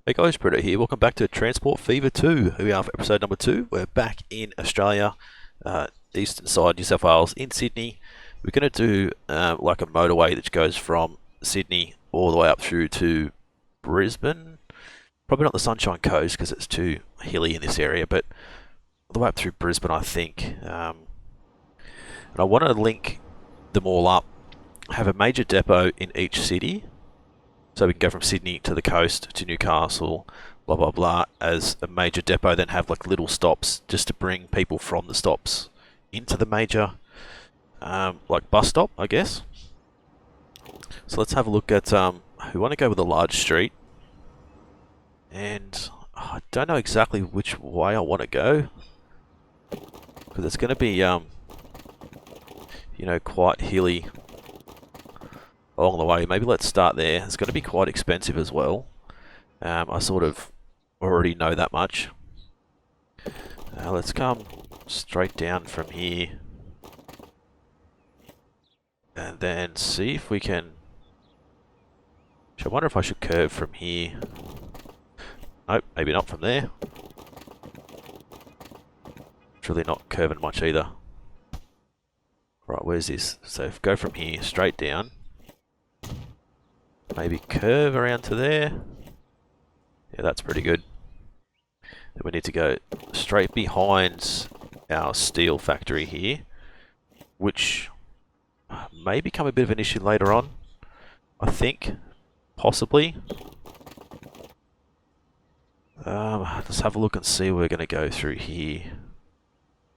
Hey guys, Britto here. Welcome back to Transport Fever 2. Here we are for episode number 2. We're back in Australia, eastern side, New South Wales, in Sydney. We're going to do like a motorway that goes from Sydney all the way up through to Brisbane. Probably not the Sunshine Coast because it's too hilly in this area, but all the way up through Brisbane, I think. And I want to link them all up, have a major depot in each city. So we can go from Sydney to the coast to Newcastle, blah blah blah, as a major depot, then have like little stops just to bring people from the stops into the major like bus stop, I guess. So let's have a look at we want to go with a large street, and I don't know exactly which way I want to go because it's going to be quite hilly along the way. Maybe let's start there. It's going to be quite expensive as well. I sort of already know that much. Let's come straight down from here and then see if we can... I wonder if I should curve from here. Nope, maybe not from there. It's really not curving much either. Right, where's this? So go from here straight down. Maybe curve around to there. Yeah, that's pretty good. Then we need to go straight behind our steel factory here, which may become a bit of an issue later on, I think, possibly. Let's have a look and see where we're going to go through here.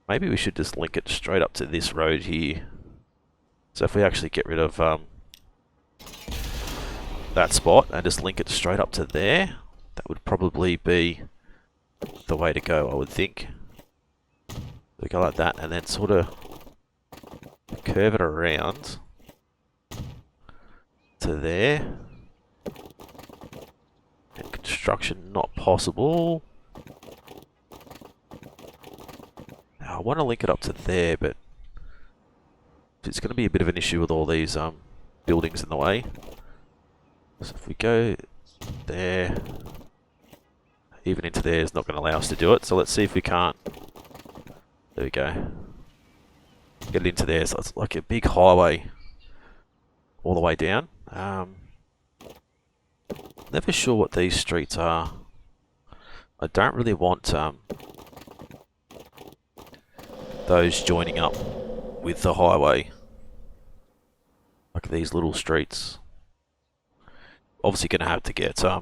Maybe we should just link it straight up to this road here. So if we actually get rid of that spot and just link it straight up to there, that would probably be the way to go, I would think. We go like that and then sort of curve it around to there. And construction not possible. Now, I want to link it up to there, but it's going to be a bit of an issue with all these buildings in the way. So if we go there, even into there is not going to allow us to do it. So let's see if we can't. There we go. Get it into there. So it's like a big highway all the way down. Never sure what these streets are. I don't really want those joining up with the highway. Like these little streets. Obviously going to have to get a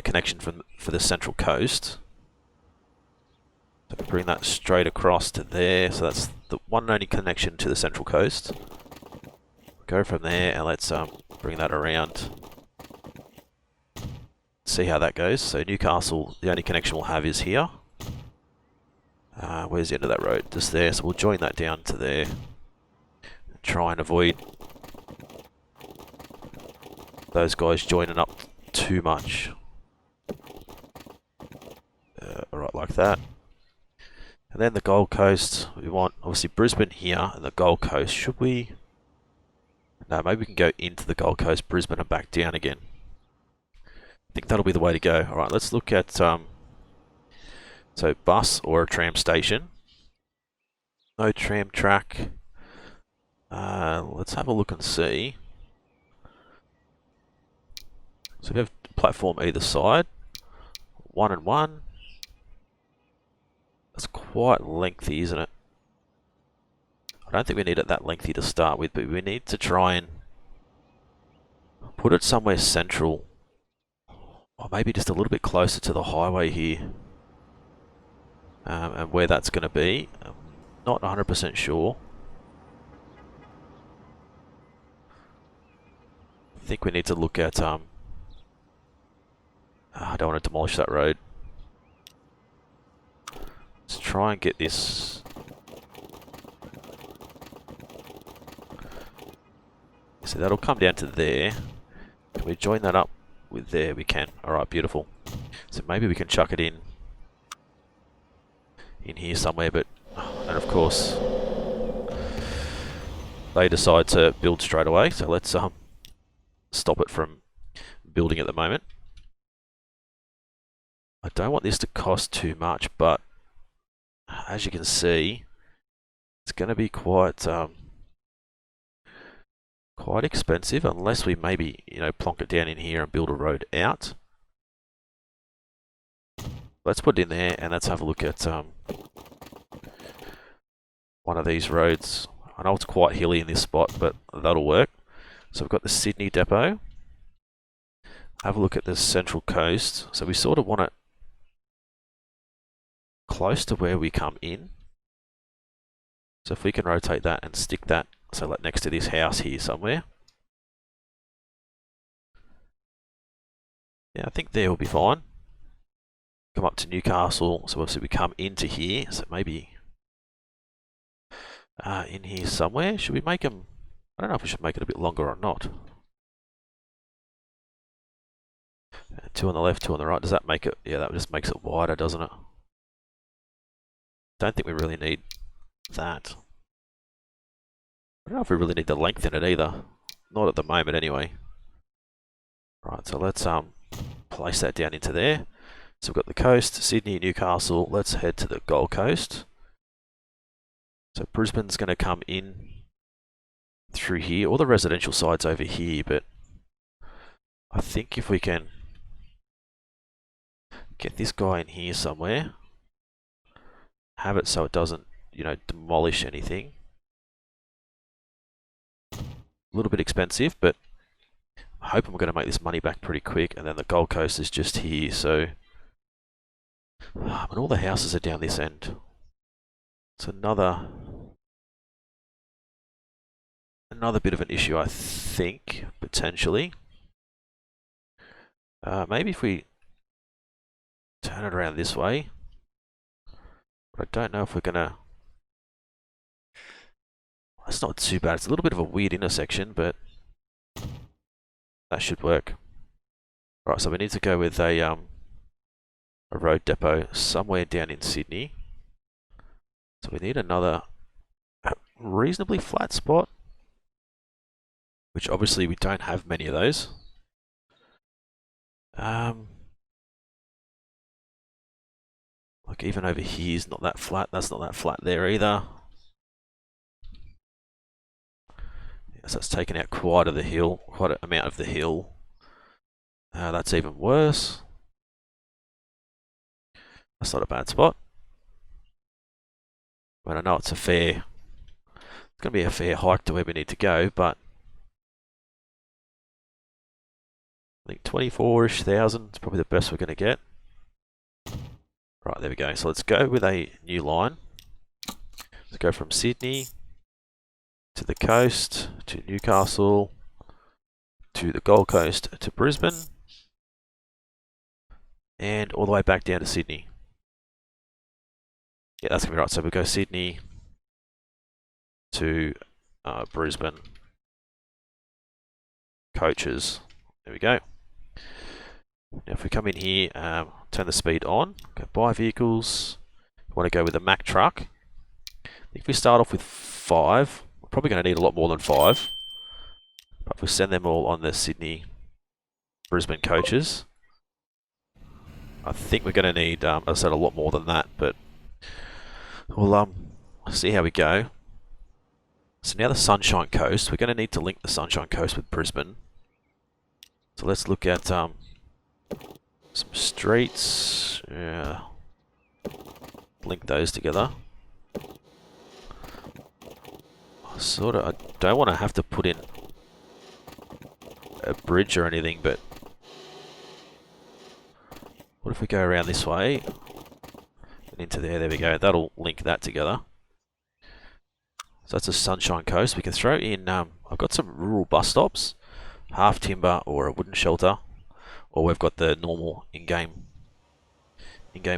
connection for the central coast. So we bring that straight across to there. So that's the one and only connection to the central coast. Go from there and let's bring that around. See how that goes. So Newcastle, the only connection we'll have is here. Where's the end of that road? Just there. So we'll join that down to there. Try and avoid those guys joining up too much. Alright, like that. And then the Gold Coast, we want obviously Brisbane here and the Gold Coast. Should we? No, maybe we can go into the Gold Coast, Brisbane and back down again. I think that'll be the way to go. Alright, let's look at so bus or a tram station. No tram track. Let's have a look and see. So we have platform either side, 1 and 1. That's quite lengthy, isn't it? I don't think we need it that lengthy to start with, but we need to try and put it somewhere central. Or maybe just a little bit closer to the highway here. And where that's going to be, I'm not 100% sure. I think we need to look at I don't want to demolish that road. Let's try and get this. So that'll come down to there. Can we join that up with there? We can. Alright, beautiful. So maybe we can chuck it in here somewhere, but and of course they decide to build straight away. So let's stop it from building at the moment. I don't want this to cost too much, but as you can see, it's going to be quite quite expensive unless we maybe, plonk it down in here and build a road out. Let's put it in there and let's have a look at one of these roads. I know it's quite hilly in this spot, but that'll work. So we've got the Sydney depot. Have a look at the Central Coast. So we sort of want it close to where we come in. So if we can rotate that and stick that, so like next to this house here somewhere. Yeah, I think there will be fine. Come up to Newcastle, so obviously we come into here, so maybe in here somewhere. Should we make them, I don't know if we should make it a bit longer or not. 2 on the left, 2 on the right. Does that make it, yeah, that just makes it wider, doesn't it? Don't think we really need that. I don't know if we really need to lengthen it either. Not at the moment anyway. Right, so let's place that down into there. So we've got the coast, Sydney, Newcastle. Let's head to the Gold Coast. So Brisbane's going to come in through here. All the residential sides over here, but I think if we can get this guy in here somewhere, have it so it doesn't, demolish anything. A little bit expensive, but I'm hoping we're going to make this money back pretty quick. And then the Gold Coast is just here, so and all the houses are down this end. It's another bit of an issue, I think, potentially. Maybe if we turn it around this way. But I don't know if we're gonna. It's not too bad. It's a little bit of a weird intersection, but that should work. Right, so we need to go with a road depot somewhere down in Sydney. So we need another reasonably flat spot, which obviously we don't have many of those. Like even over here is not that flat. That's not that flat there either. So it's taken out quite an amount of the hill. That's even worse. That's not a bad spot. But I know it's going to be a fair hike to where we need to go, but I think 24-ish thousand is probably the best we're going to get. Right, there we go. So let's go with a new line. Let's go from Sydney to the coast, to Newcastle, to the Gold Coast, to Brisbane, and all the way back down to Sydney. Yeah, that's going to be right. So we go Sydney to Brisbane coaches. There we go. Now if we come in here, turn the speed on, go buy vehicles. We want to go with a Mack truck. If we start off with 5, we're probably going to need a lot more than 5. But if we send them all on the Sydney Brisbane coaches, I think we're going to need, as I said, a lot more than that, but we'll see how we go. So now the Sunshine Coast, we're going to need to link the Sunshine Coast with Brisbane. So let's look at some streets. Yeah. Link those together. I don't want to have to put in a bridge or anything, but what if we go around this way and into there? There we go. That'll link that together. So that's a Sunshine Coast. We can throw in, I've got some rural bus stops, half timber or a wooden shelter, or we've got the normal in-game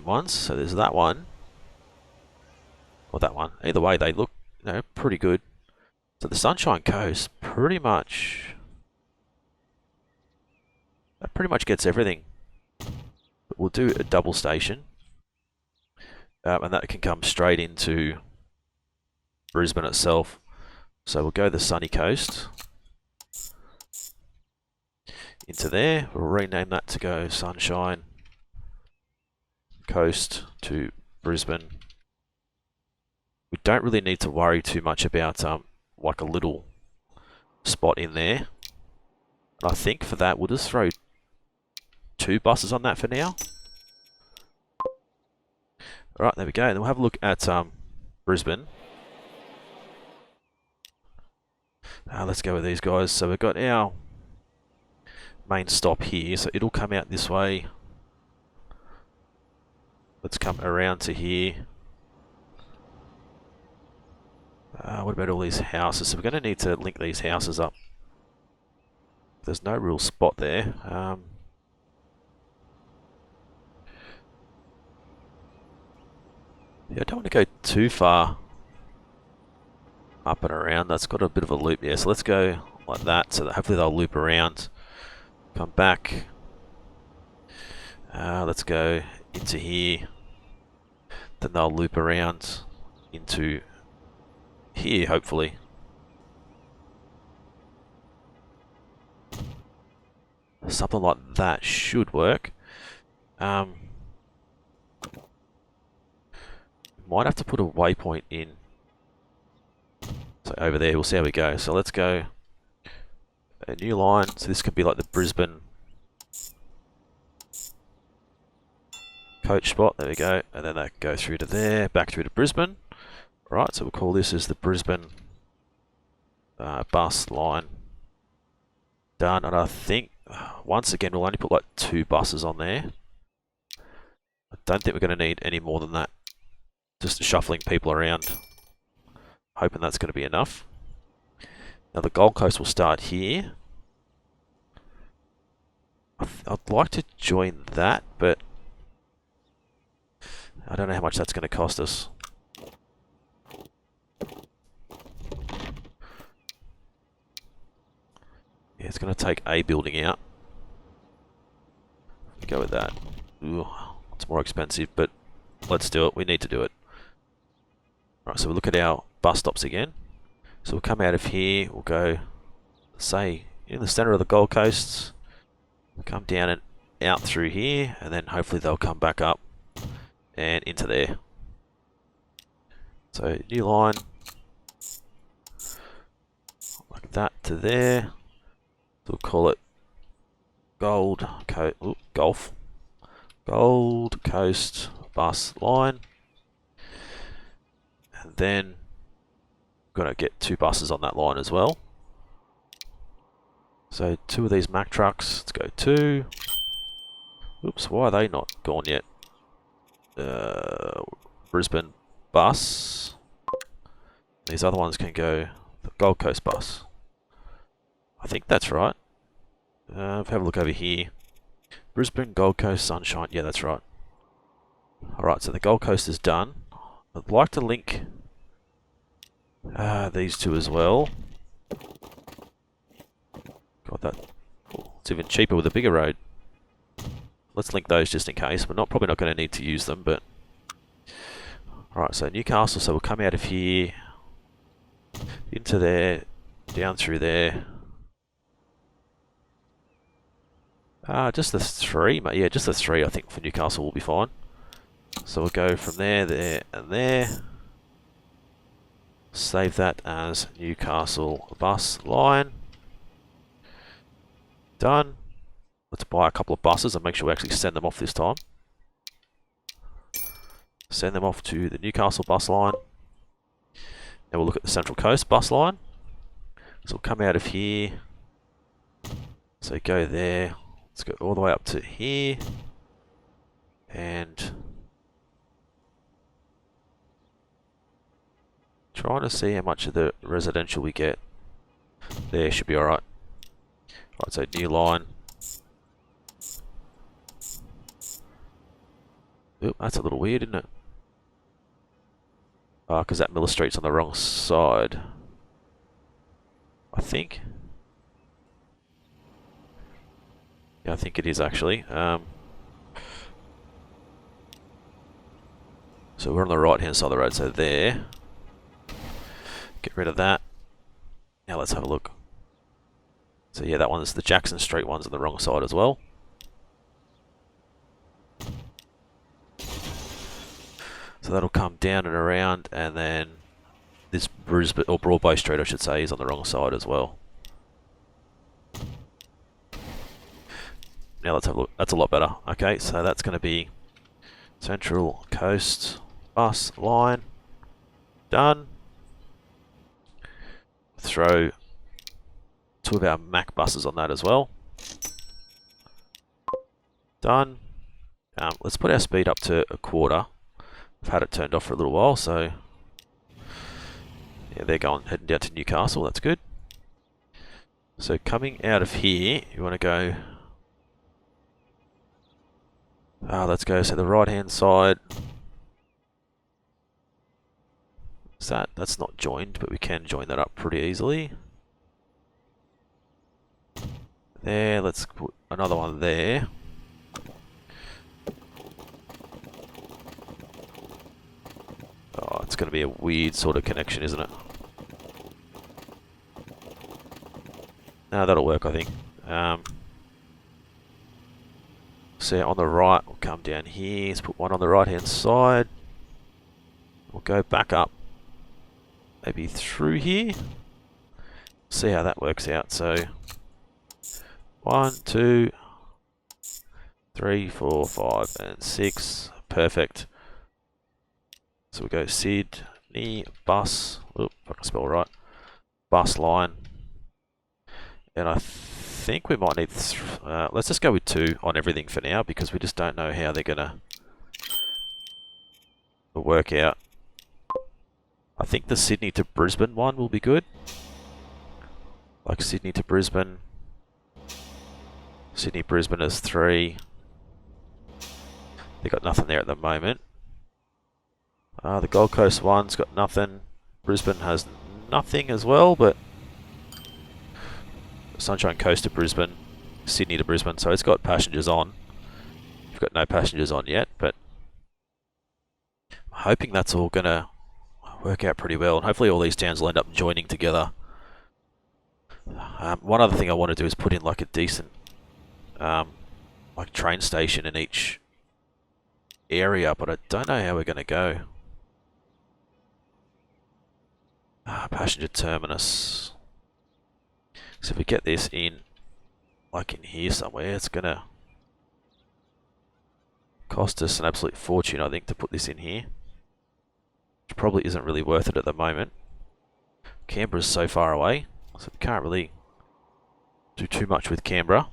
ones. So there's that one, or that one. Either way, they look, pretty good. So the Sunshine Coast pretty much gets everything. But we'll do a double station, and that can come straight into Brisbane itself. So we'll go the Sunny Coast into there. We'll rename that to go Sunshine coast to Brisbane. We don't really need to worry too much about like a little spot in there. And I think for that we'll just throw 2 buses on that for now. Alright, there we go. Then we'll have a look at Brisbane. Let's go with these guys. So we've got our main stop here, so it'll come out this way. Let's come around to here. What about all these houses? So we're going to need to link these houses up. There's no real spot there. Yeah, I don't want to go too far up and around. That's got a bit of a loop there. So let's go like that, so that hopefully they'll loop around. Come back. Let's go into here. Then they'll loop around into here, hopefully. Something like that should work. Might have to put a waypoint in. So over there, we'll see how we go. So let's go a new line. So this could be like the Brisbane coach spot. There we go. And then that go through to there, back through to Brisbane. Right, so we'll call this as the Brisbane bus line. Done. And I think, once again, we'll only put like 2 buses on there. I don't think we're going to need any more than that. Just shuffling people around. Hoping that's going to be enough. Now the Gold Coast will start here. I'd like to join that, but I don't know how much that's going to cost us. Yeah, it's going to take a building out. Go with that. Ooh, it's more expensive, but let's do it. We need to do it. Right, so we'll look at our bus stops again. So we'll come out of here. We'll go, say, in the center of the Gold Coast. We'll come down and out through here, and then hopefully they'll come back up and into there. So new line, like that to there. We'll call it Gold Coast bus line, and then we're going to get 2 buses on that line as well. So 2 of these Mack trucks. Let's go 2. Oops, why are they not gone yet? Brisbane bus. These other ones can go the Gold Coast bus. I think that's right. Have a look over here. Brisbane, Gold Coast, Sunshine. Yeah, that's right. Alright, so the Gold Coast is done. I'd like to link these 2 as well. Got that. Oh, it's even cheaper with a bigger road. Let's link those just in case. We're probably not going to need to use them, but... Alright, so Newcastle, so we'll come out of here, into there, down through there. Just the 3, yeah, just the 3 I think for Newcastle will be fine. So we'll go from there, there, and there. Save that as Newcastle bus line. Done. Let's buy a couple of buses and make sure we actually send them off this time. Send them off to the Newcastle bus line. Now we'll look at the Central Coast bus line. So we'll come out of here. So go there. Let's go all the way up to here. And trying to see how much of the residential we get. There, should be alright. Right, so new line. Oop, that's a little weird, isn't it? Because that Miller Street's on the wrong side. I think. Yeah, I think it is actually. So we're on the right hand side of the road, so there. Get rid of that. Now let's have a look. So yeah, that one's the Jackson Street one's on the wrong side as well. So that'll come down and around, and then this Brisbane, or Broadway Street I should say, is on the wrong side as well. Now let's have a look. That's a lot better. Okay, so that's going to be Central Coast bus line. Done. Throw 2 of our Mac buses on that as well. Done. Let's put our speed up to 1/4. I've had it turned off for a little while, so yeah, they're heading down to Newcastle. That's good. So coming out of here, you want to go. Let's go. So the right-hand side. That's not joined, but we can join that up pretty easily. There. Let's put another one there. Oh, it's going to be a weird sort of connection, isn't it? No, that'll work, I think. So on the right, we'll come down here. Let's put one on the right-hand side. We'll go back up, maybe through here. See how that works out. So 1, 2, 3, 4, 5, and 6. Perfect. So we go Sydney bus. Oop, if I can spell right. Bus line. And I think we might need. Let's just go with 2 on everything for now, because we just don't know how they're gonna work out. I think the Sydney to Brisbane one will be good. Like Sydney to Brisbane. Sydney Brisbane is 3. They got nothing there at the moment. The Gold Coast one's got nothing. Brisbane has nothing as well, but Sunshine Coast to Brisbane, Sydney to Brisbane, so it's got passengers on. We've got no passengers on yet, but I'm hoping that's all going to work out pretty well, and hopefully all these towns will end up joining together. One other thing I want to do is put in like a decent like train station in each area, but I don't know how we're going to go. Passenger terminus. So if we get this in, like in here somewhere, it's going to cost us an absolute fortune, I think, to put this in here. Which probably isn't really worth it at the moment. Canberra's so far away, so we can't really do too much with Canberra.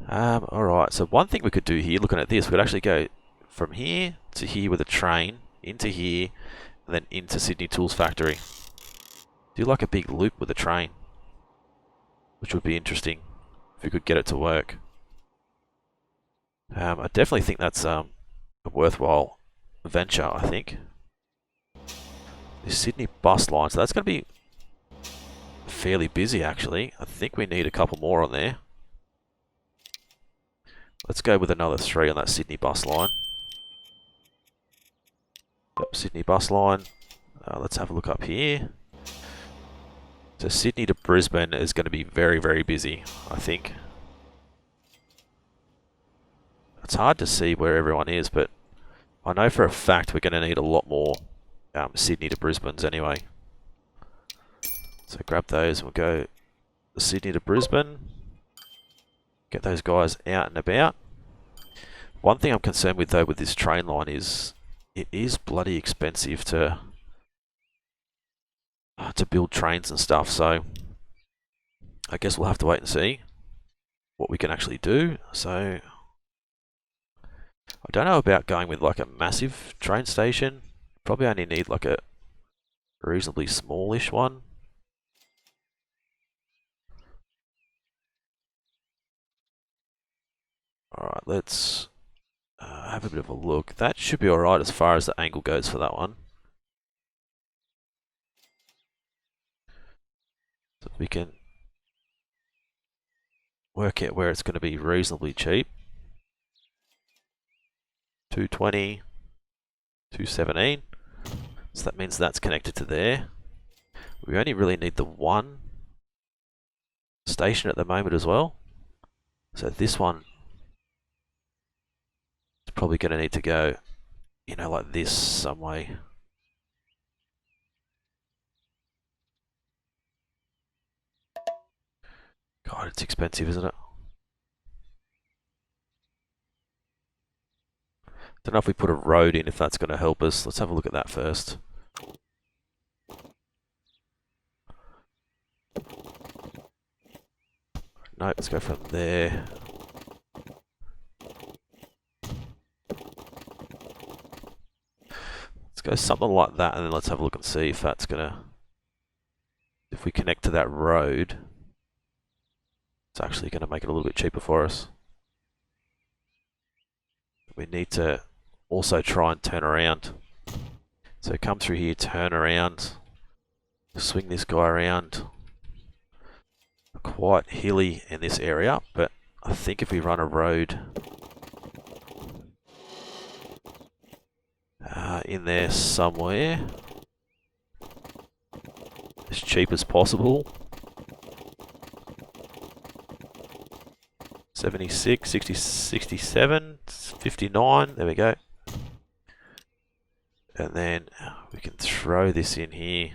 Alright, so one thing we could do here, looking at this, we could actually go from here to here with a train, into here, and then into Sydney Tools Factory. Do like a big loop with a train, which would be interesting if we could get it to work. I definitely think that's a worthwhile venture, I think. The Sydney bus line, so that's going to be fairly busy actually. I think we need a couple more on there. Let's go with another 3 on that Sydney bus line. Yep, Sydney bus line. Let's have a look up here. So Sydney to Brisbane is going to be very, very busy, I think. It's hard to see where everyone is, but I know for a fact we're going to need a lot more Sydney to Brisbane's anyway. So grab those and we'll go Sydney to Brisbane. Get those guys out and about. One thing I'm concerned with though with this train line is it is bloody expensive to build trains and stuff, so I guess we'll have to wait and see what we can actually do. So I don't know about going with like a massive train station. Probably only need like a reasonably smallish one. Alright, let's have a bit of a look. That should be alright as far as the angle goes for that one. So we can work out where it's going to be reasonably cheap. 220, 217. So that means that's connected to there. We only really need the one station at the moment as well. So this one is probably going to need to go, you know, like this some way. God, it's expensive, isn't it? Don't know if we put a road in, if that's going to help us. Let's have a look at that first. No, let's go from there. Let's go something like that, and then let's have a look and see if that's going to... If we connect to that road, it's actually going to make it a little bit cheaper for us. We need to also try and turn around. So come through here, turn around, swing this guy around. Quite hilly in this area, but I think if we run a road in there somewhere, as cheap as possible. 76, 60, 67, 59, there we go. And then we can throw this in here.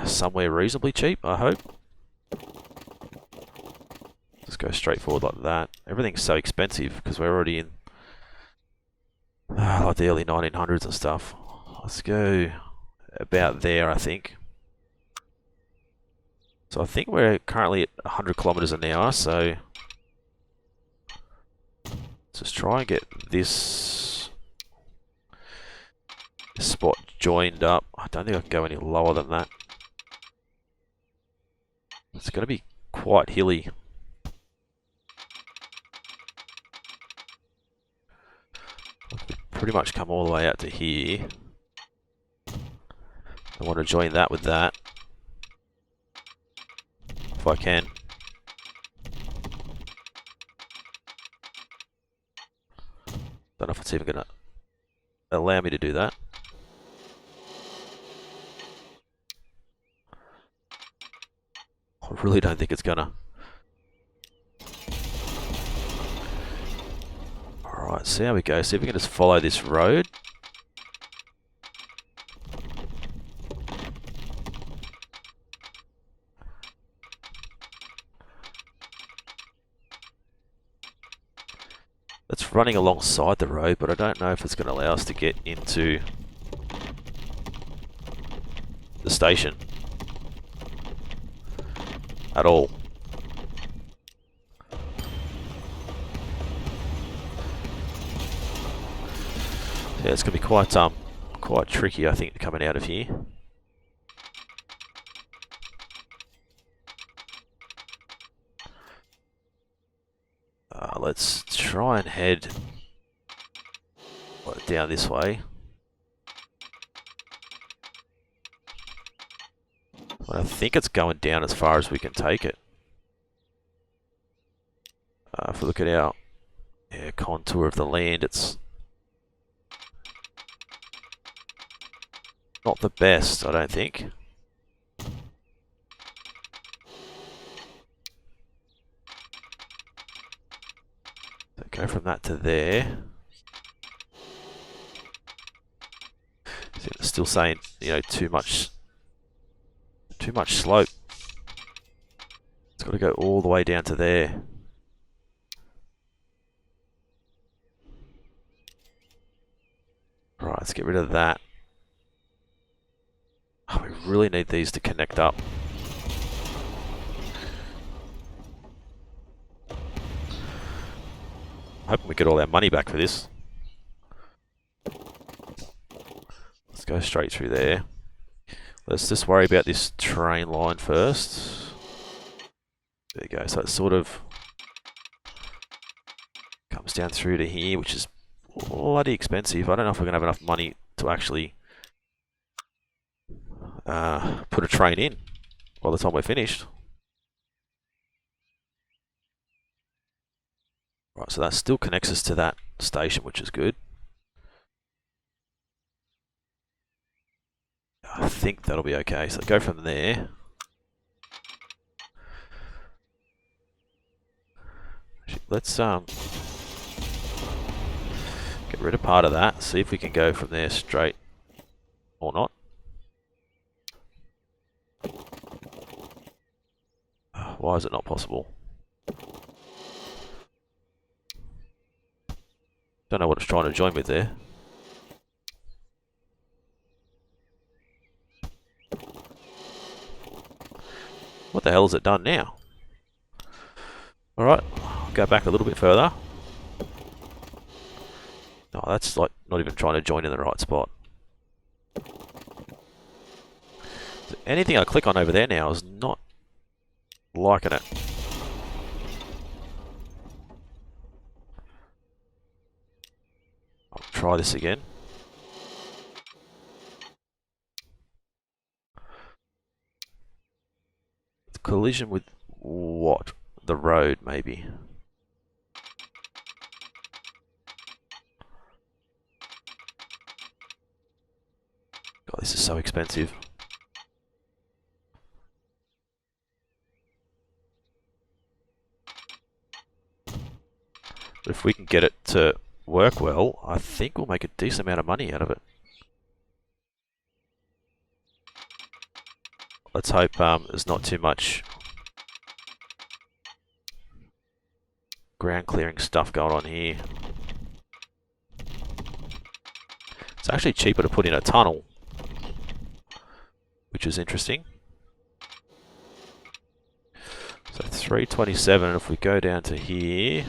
Somewhere reasonably cheap, I hope. Just go straight forward like that. Everything's so expensive because we're already in like the early 1900s and stuff. Let's go about there, I think. So I think we're currently at 100 kilometers an hour, so let's just try and get this spot joined up. I don't think I can go any lower than that. It's going to be quite hilly. Pretty much come all the way out to here. I want to join that with that, if I can. Don't know if it's even going to allow me to do that. I really don't think it's gonna. Alright, see how we go. See if we can just follow this road. It's running alongside the road, but I don't know if it's going to allow us to get into the station at all. Yeah, it's going to be quite tricky, I think, coming out of here. Let's try and head down this way. But I think it's going down as far as we can take it. If we look at our contour of the land, it's not the best, I don't think. So go from that to there. So it's still saying, you know, too much slope. It's got to go all the way down to there. Right, let's get rid of that. Oh, we really need these to connect up. Hoping we get all our money back for this. Let's go straight through there. Let's just worry about this train line first. There you go. So it sort of comes down through to here, which is bloody expensive. I don't know if we're going to have enough money to actually put a train in by the time we're finished. Right, so that still connects us to that station, which is good. I think that'll be okay. So go from there. Let's get rid of part of that, see if we can go from there straight or not. Why is it not possible? Don't know what it's trying to join with there. What the hell has it done now? Alright, go back a little bit further. Oh, that's like not even trying to join in the right spot. So anything I click on over there now is not liking it. I'll try this again. Collision with what? The road, maybe. God, this is so expensive. But if we can get it to work well, I think we'll make a decent amount of money out of it. Let's hope there's not too much ground clearing stuff going on here. It's actually cheaper to put in a tunnel, which is interesting. So 327, if we go down to here,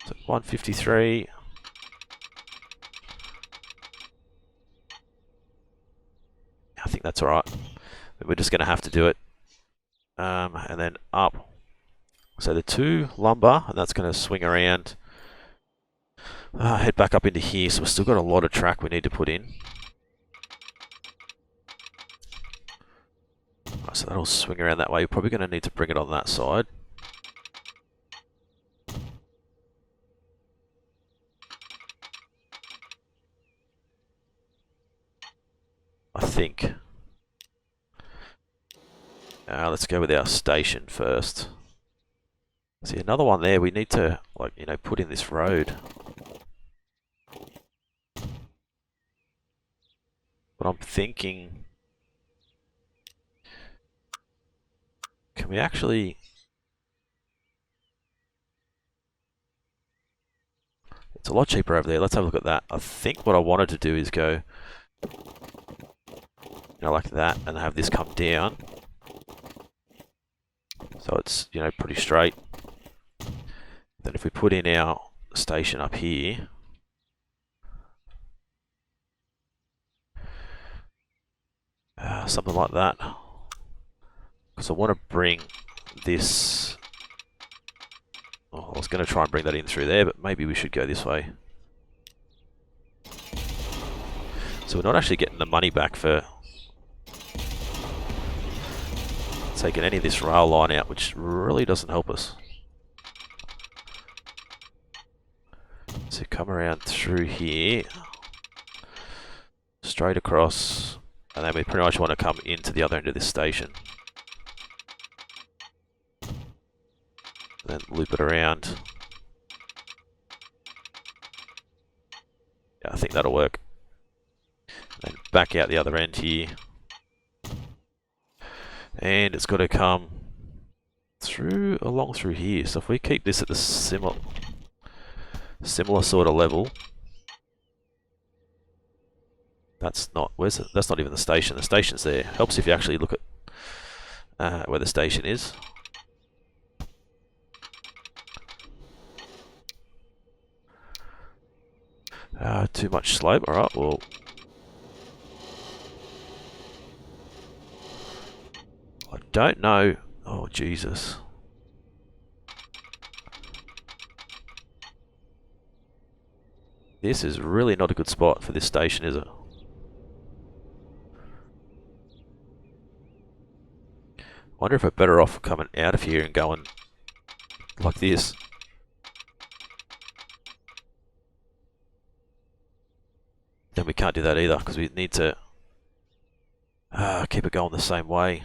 so 153. I think that's alright. We're just going to have to do it. And then up. So the 2 lumber, and that's going to swing around. Head back up into here, so we've still got a lot of track we need to put in. Right, so that'll swing around that way. You're probably going to need to bring it on that side. I think. Let's go with our station first. See, another one there, we need to, like, you know, put in this road. But I'm thinking, can we actually... It's a lot cheaper over there. Let's have a look at that. I think what I wanted to do is go, you know, like that, and have this come down. So it's, you know, pretty straight. Then if we put in our station up here, something like that. Because I want to bring this... Oh, I was going to try and bring that in through there, but maybe we should go this way. So we're not actually getting the money back for taking any of this rail line out, which really doesn't help us. So come around through here, straight across, and then we pretty much want to come into the other end of this station. Then loop it around. Yeah, I think that'll work. Then back out the other end here. And it's got to come through, along through here. So if we keep this at the similar sort of level, that's not, where's it? That's not even the station. The station's there. Helps if you actually look at where the station is. Too much slope. Alright, well, I don't know. Oh, Jesus. This is really not a good spot for this station, is it? I wonder if we're better off coming out of here and going like this. Then we can't do that either because we need to keep it going the same way.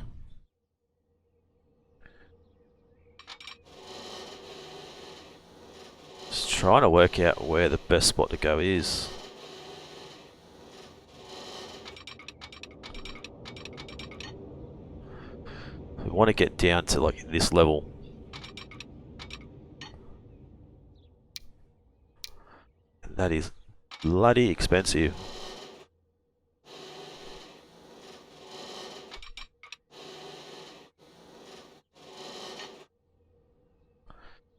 trying to work out where the best spot to go is. We want to get down to like this level. And that is bloody expensive.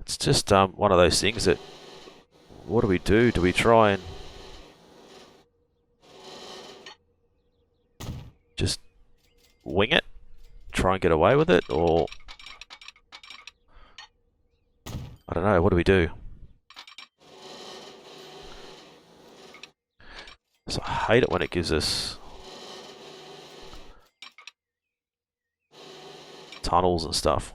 It's just one of those things that, what do we do? Do we try and just wing it? Try and get away with it? Or, I don't know, what do we do? So I hate it when it gives us tunnels and stuff.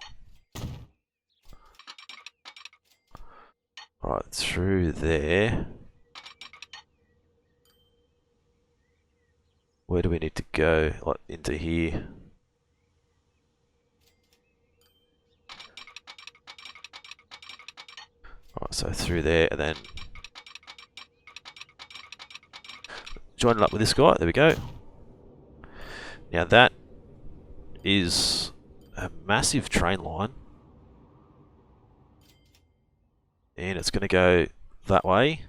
Right, through there. Where do we need to go? Like into here. Right, so through there and then join it up with this guy. There we go. Now that is a massive train line. And it's going to go that way.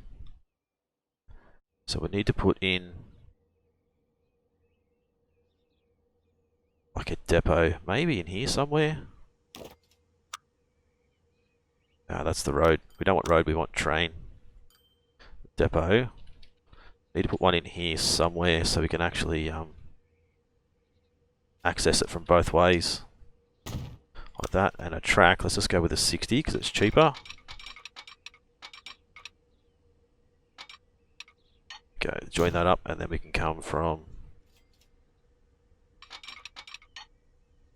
So we need to put in like a depot, maybe in here somewhere. Ah, that's the road. We don't want road, we want train. Depot. Need to put one in here somewhere so we can actually access it from both ways. Like that, and a track. Let's just go with a 60 because it's cheaper. Go join that up, and then we can come from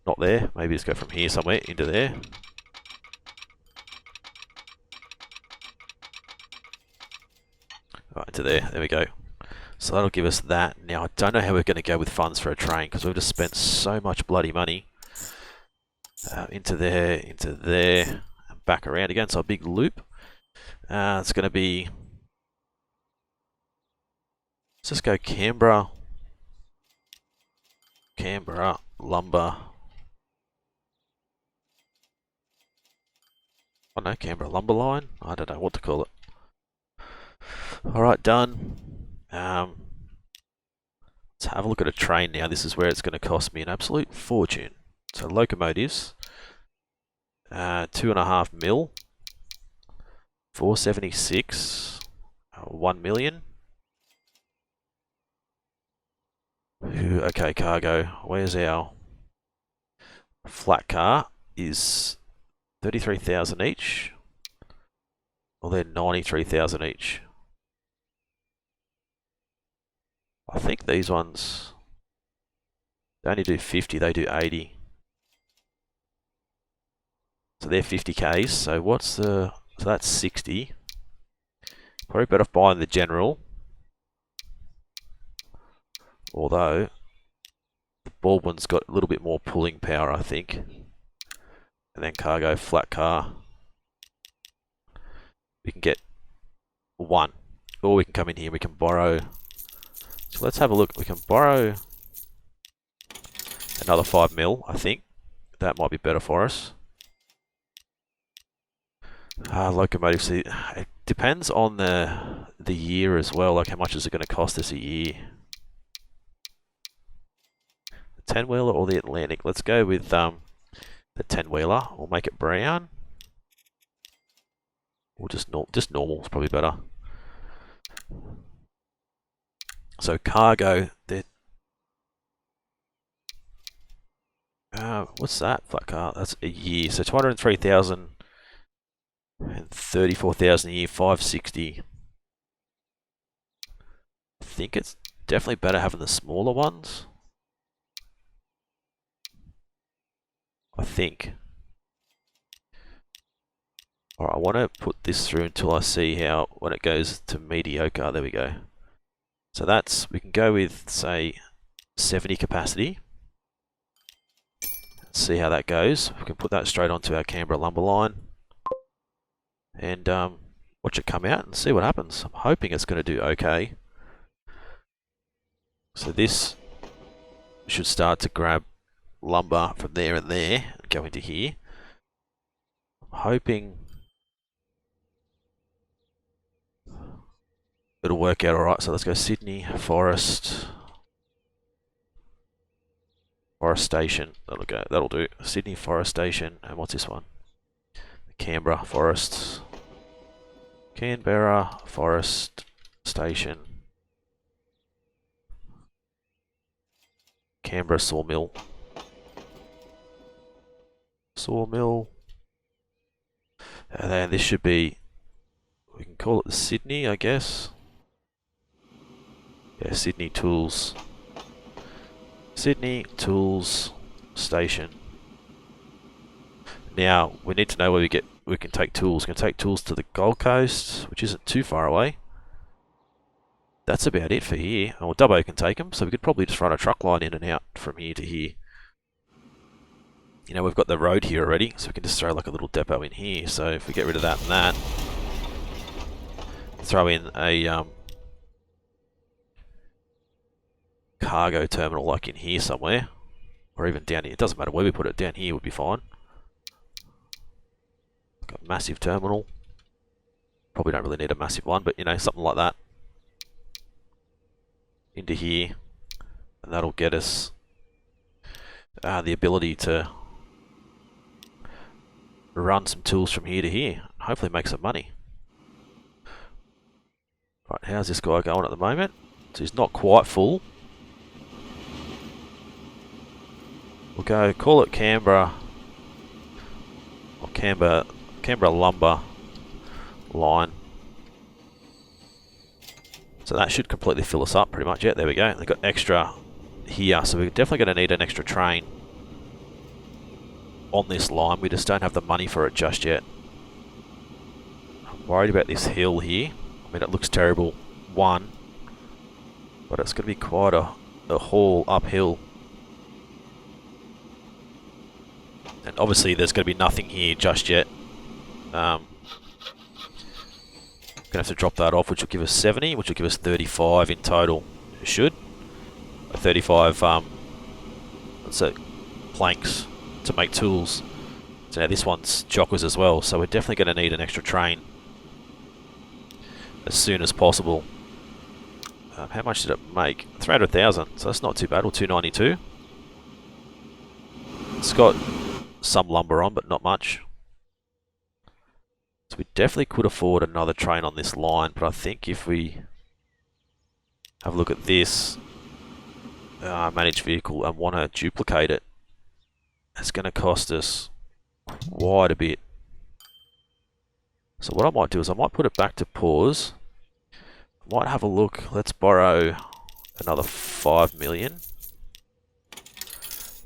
not there, maybe just go from here somewhere into there. Right, into there, there we go. So that'll give us that. Now I don't know how we're going to go with funds for a train because we've just spent so much bloody money. Into there, and back around again, so a big loop. It's going to be, let's just go Canberra, lumber. Oh no, Canberra lumber line? I don't know what to call it. Alright, done. Let's have a look at a train now. This is where it's going to cost me an absolute fortune. So locomotives, 2.5 mil, 476, 1 million. Okay, cargo. Where's our flat car? Is 33,000 each, or they're 93,000 each. I think these ones, they only do 50, they do 80. So they're 50Ks, so what's the, so that's 60. Probably better off buying the general. Although, the Baldwin's got a little bit more pulling power, I think. And then cargo, flat car. We can get one. Or we can come in here, we can borrow. So let's have a look. We can borrow another 5 mil, I think. That might be better for us. Locomotive, see, it depends on the year as well, like how much is it going to cost us a year. The 10-wheeler or the Atlantic? Let's go with the 10-wheeler. We'll make it brown. Or just normal is probably better. So cargo, what's that flat car? That's a year. So 203,000 and 34,000 a year, 560. I think it's definitely better having the smaller ones. I think. Alright, I want to put this through until I see how, when it goes to mediocre, there we go. So that's, we can go with, say, 70 capacity. See how that goes. We can put that straight onto our Canberra lumber line. And watch it come out and see what happens. I'm hoping it's going to do okay. So this should start to grab lumber from there and there and go into here. I'm hoping it'll work out alright. So let's go Sydney, Forest Station. That'll do. Sydney Forest Station, and what's this one? Canberra Forest Station. Canberra Sawmill. And then this should be, we can call it Sydney, I guess. Yeah, Sydney Tools Station. Now we need to know where we can take tools. We can take tools to the Gold Coast, which isn't too far away. That's about it for here. Well, Dubbo can take them, so we could probably just run a truck line in and out from here to here. You know, we've got the road here already, so we can just throw like a little depot in here. So if we get rid of that and that, throw in a cargo terminal like in here somewhere, or even down here. It doesn't matter where we put it. Down here would be fine. Got a massive terminal. Probably don't really need a massive one, but you know, something like that. Into here, and that'll get us the ability to run some tools from here to here. Hopefully make some money. Right, how's this guy going at the moment? So he's not quite full. We'll go, call it Canberra, or Canberra lumber line. So that should completely fill us up pretty much. Yeah, there we go. They've got extra here, so we're definitely going to need an extra train on this line. We just don't have the money for it just yet. I'm worried about this hill here. I mean, it looks terrible, but it's going to be quite a haul uphill. And obviously there's going to be nothing here just yet. Going to have to drop that off, which will give us 70, which will give us 35 in total. It should. 35 let's say planks to make tools. So now this one's chockers as well, so we're definitely going to need an extra train as soon as possible. How much did it make? 300,000, so that's not too bad, or 292. It's got some lumber on, but not much. So we definitely could afford another train on this line, but I think if we have a look at this managed vehicle and want to duplicate it, it's going to cost us quite a bit. So what I might do is I might put it back to pause. I might have a look. Let's borrow another 5 million.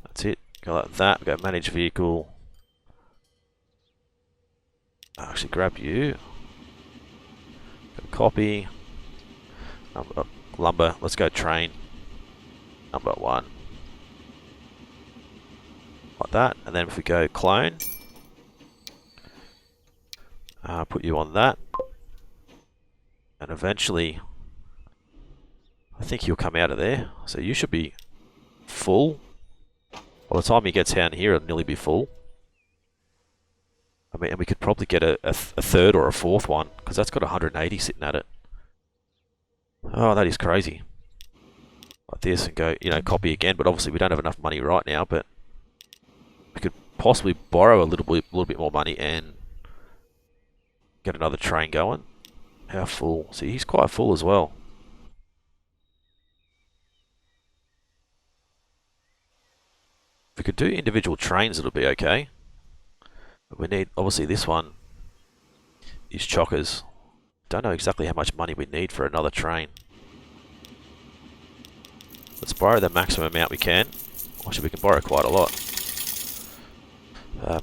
That's it. Go like that. Go manage vehicle. Actually, grab you. Go copy. Lumber. Let's go train. Number 1. Like that. And then if we go clone, put you on that. And eventually, I think you'll come out of there. So you should be full. By the time he gets down here, it'll nearly be full. I mean, and we could probably get a third or a fourth one, because that's got 180 sitting at it. Oh, that is crazy. Like this, and go, you know, copy again. But obviously we don't have enough money right now, but we could possibly borrow a little bit more money and get another train going. How full? See, he's quite full as well. If we could do individual trains, it'll be okay. But we need, obviously this one is chockers. Don't know exactly how much money we need for another train. Let's borrow the maximum amount we can. Actually, we can borrow quite a lot.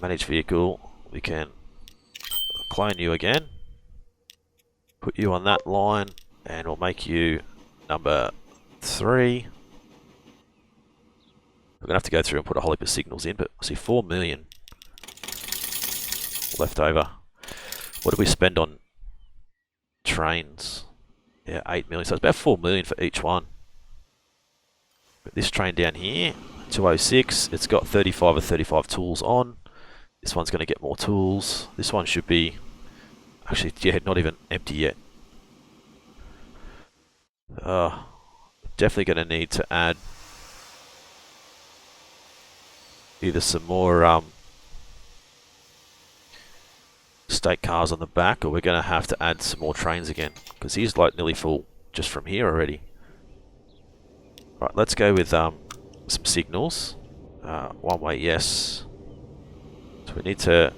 Manage vehicle. We can clone you again. Put you on that line, and we'll make you number 3. We're going to have to go through and put a whole heap of signals in, but I see 4 million left over. What did we spend on trains? Yeah, 8 million. So it's about 4 million for each one. But this train down here, 206, it's got 35 or 35 tools on. This one's going to get more tools. This one should be, actually, yeah, not even empty yet. Definitely going to need to add either some more state cars on the back, or we're going to have to add some more trains again, because he's like nearly full just from here already. Right, let's go with some signals. One way, yes. So we need to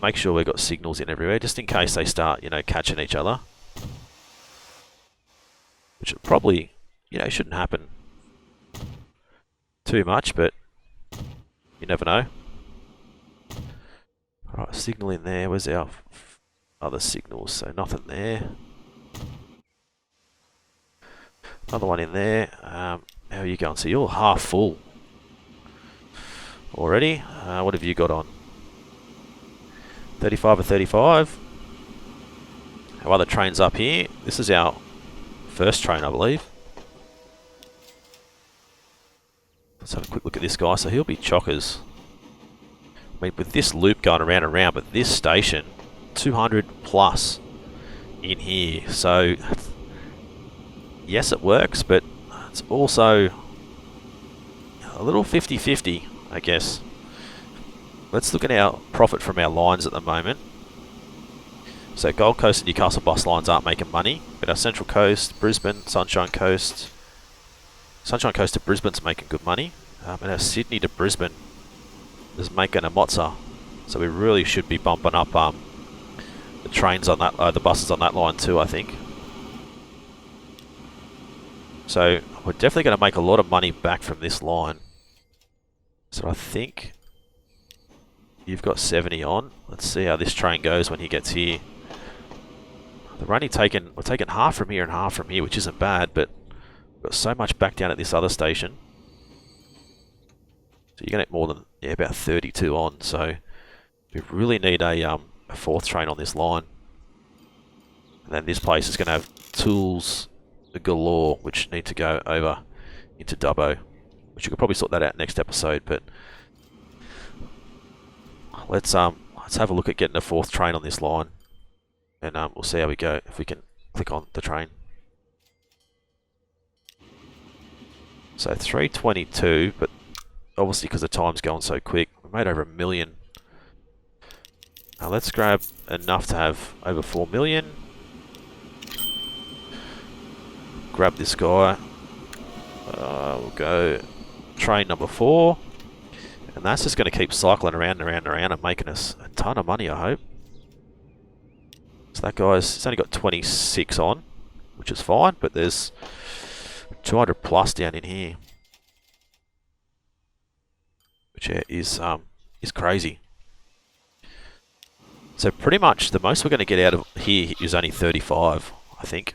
make sure we've got signals in everywhere, just in case they start, you know, catching each other. Which probably, you know, shouldn't happen too much, but you never know. Alright, signal in there. Where's our other signals? So nothing there. Another one in there. How are you going? So you're half full already. What have you got on? 35 or 35. Our other train's up here. This is our first train, I believe. Let's have a quick look at this guy. So he'll be chockers. I mean, with this loop going around and around, but this station, 200 plus in here. So, yes, it works, but it's also a little 50-50, I guess. Let's look at our profit from our lines at the moment. So Gold Coast and Newcastle bus lines aren't making money, but our Central Coast, Brisbane, Sunshine Coast to Brisbane's making good money, and our Sydney to Brisbane is making a mozza. So we really should be bumping up the trains on that, the buses on that line too, I think. So we're definitely going to make a lot of money back from this line. So I think you've got 70 on. Let's see how this train goes when he gets here. We're taking half from here and half from here, which isn't bad, but we've got so much back down at this other station. So you're going to get more than, yeah, about 32 on. So we really need a fourth train on this line. And then this place is going to have tools galore, which need to go over into Dubbo, which you could probably sort that out next episode. But let's have a look at getting a fourth train on this line, and we'll see how we go if we can click on the train. So 322, but obviously because the time's going so quick, we made over 1 million. Now let's grab enough to have over 4 million. Grab this guy. We'll go train number 4. And that's just going to keep cycling around and around and around and making us a ton of money, I hope. So that guy's, it's only got 26 on, which is fine, but there's 200 plus down in here. Which is crazy. So pretty much the most we're going to get out of here is only 35, I think.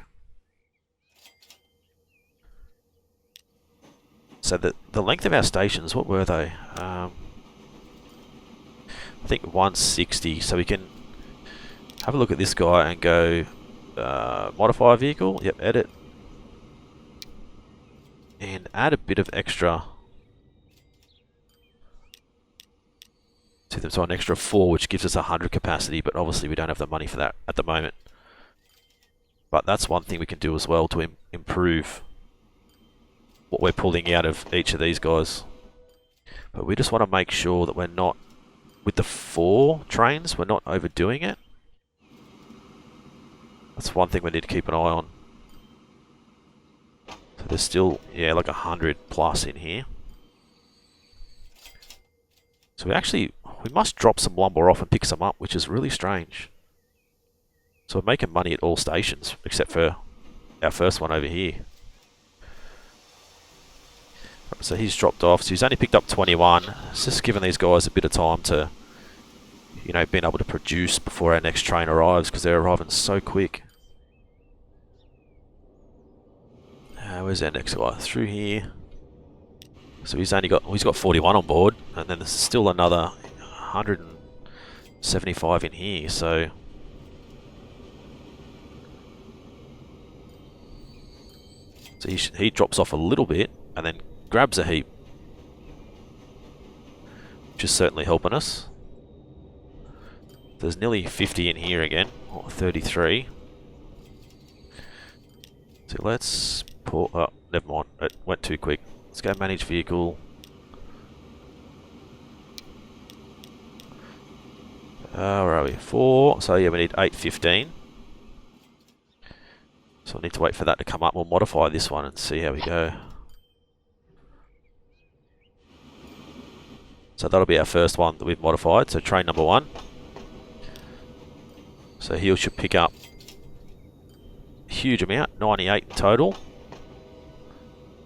So the length of our stations, what were they? I think 160. So we can have a look at this guy and go modify a vehicle. Yep, edit. And add a bit of extra to them, so an extra 4, which gives us 100 capacity, but obviously we don't have the money for that at the moment. But that's one thing we can do as well to improve what we're pulling out of each of these guys. But we just want to make sure that we're not, with the 4 trains, we're not overdoing it. That's one thing we need to keep an eye on. So there's still, yeah, like 100 plus in here. So we must drop some lumber off and pick some up, which is really strange. So we're making money at all stations, except for our first one over here. So he's dropped off, so he's only picked up 21. It's just giving these guys a bit of time to, you know, being able to produce before our next train arrives, because they're arriving so quick. Where's our next guy? Through here. So he's got 41 on board, and then there's still another 175 in here. So So he drops off a little bit and then grabs a heap, which is certainly helping us. There's nearly 50 in here again, or 33. So let's pull, oh, never mind, it went too quick. Let's go manage vehicle. Where are we? 4, so yeah, we need 815. So I need to wait for that to come up. We'll modify this one and see how we go. So that'll be our first one that we've modified, so train number 1. So he should pick up a huge amount, 98 in total.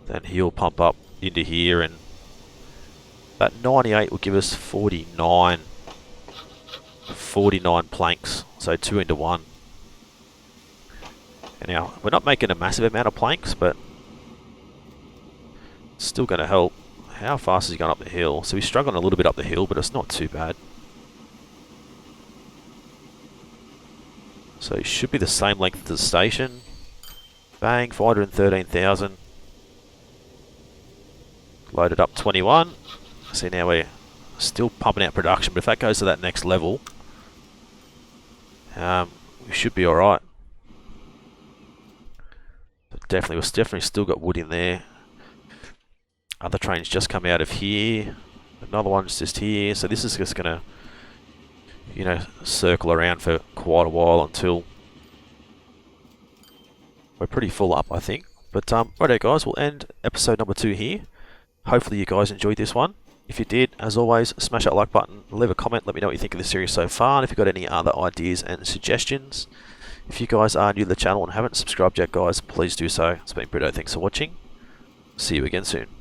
Then he'll pump up into here, and that 98 will give us 49 planks, so 2 into 1. And now, we're not making a massive amount of planks, but it's still going to help. How fast is he going up the hill? So he's struggling a little bit up the hill, but it's not too bad. So he should be the same length as the station. Bang, 413,000. Loaded up 21. See, now we're still pumping out production, but if that goes to that next level, we should be alright. We've definitely still got wood in there. Other trains just come out of here. Another one's just here. So this is just going to, you know, circle around for quite a while until we're pretty full up, I think. But righto guys, we'll end episode number 2 here. Hopefully you guys enjoyed this one. If you did, as always, smash that like button, leave a comment, let me know what you think of the series so far, and if you've got any other ideas and suggestions. If you guys are new to the channel and haven't subscribed yet, guys, please do so. It's been Britto, thanks for watching. See you again soon.